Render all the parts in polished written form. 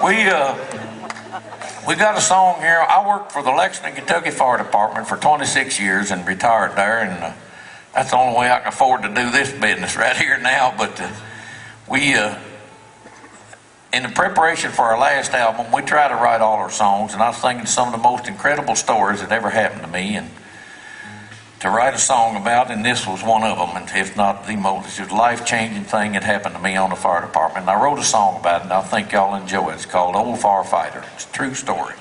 We we got a song here. I worked for the Lexington, Kentucky Fire Department for 26 years and retired there, and that's the only way I can afford to do this business right here now. But we, in the preparation for our last album, we try to write all our songs, and I was thinking some of the most incredible stories that ever happened to me, and to write a song about, and this was one of them, and if not the most, it's a life-changing thing that happened to me on the fire department. And I wrote a song about it, and I think y'all enjoy it. It's called Old Firefighter. It's a true story.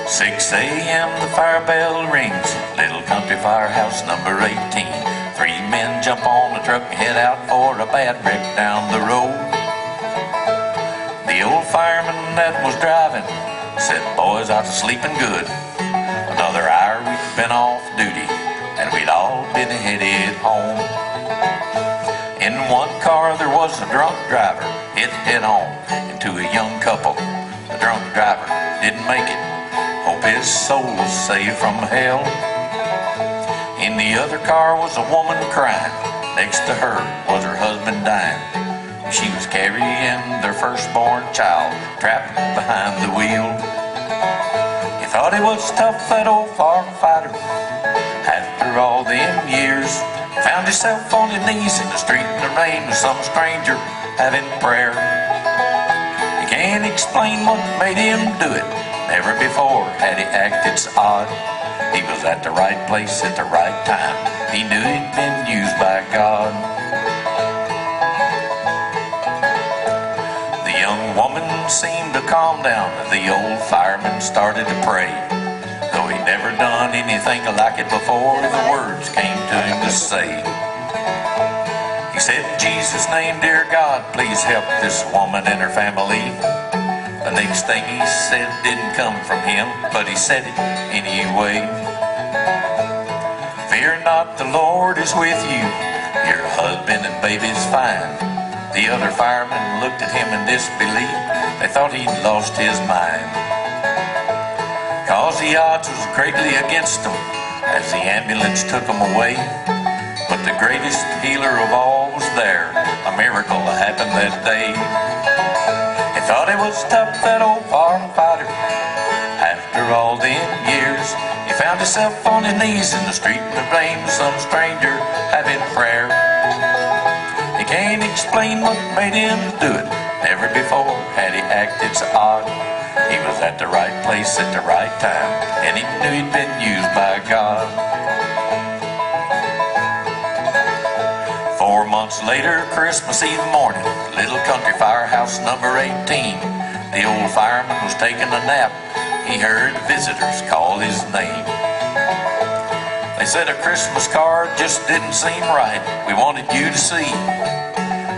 6 a.m. the fire bell rings, little country firehouse number 18. 3 men jump on the truck and head out for a bad wreck down the road. The old fireman that was driving said, "Boys, I was sleeping good. Another hour we'd been off duty, and we'd all been headed home." In one car there was a drunk driver, hit head on into a young couple. The drunk driver didn't make it. Hope his soul was saved from hell. In the other car was a woman crying. Next to her was her husband dying. She was carrying their firstborn child, trapped behind the wheel. He thought he was tough, that old firefighter. After all them years, found himself on his knees in the street in the rain with some stranger having prayer. He can't explain what made him do it. Never before had he acted so odd. He was at the right place at the right time. He knew he'd been used by God. The young woman seemed to calm down. The old fireman started to pray. Though he'd never done anything like it before, the words came to him to say. He said, "In Jesus' name, dear God, please help this woman and her family." The next thing he said didn't come from him, but he said it anyway. "Fear not, the Lord is with you. Your husband and baby's fine." The other firemen looked at him in disbelief. They thought he'd lost his mind. 'Cause the odds was greatly against him as the ambulance took him away. But the greatest healer of all was there. A miracle happened that day. He thought he was tough, that old firefighter. After all them years, he found himself on his knees in the street in the rain with some stranger having prayer. He can't explain what made him do it. Never before had he acted so odd. He was at the right place at the right time, and he knew he'd been used by God. 4 months later, Christmas Eve morning, little country firehouse number 18. The old fireman was taking a nap. He heard visitors call his name. They said a Christmas card just didn't seem right. "We wanted you to see."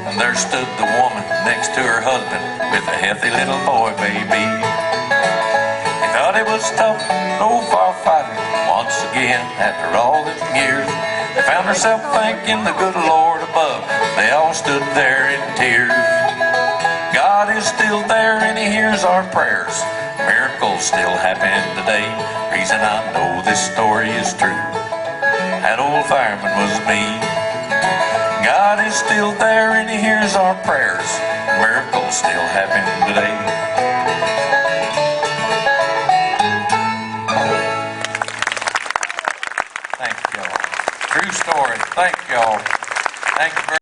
And there stood the woman next to her husband with a healthy little boy baby. He thought it was tough, an old firefighter. Once again, after all these years, they found herself thanking the good Lord above. They all stood there in tears. God is still there and he hears our prayers. Miracles still happen today. Reason I know this story is true. That old fireman was me. God is still there and he hears our prayers. Miracles still happen today. Thank y'all. True story. Thank y'all. Thank you very much.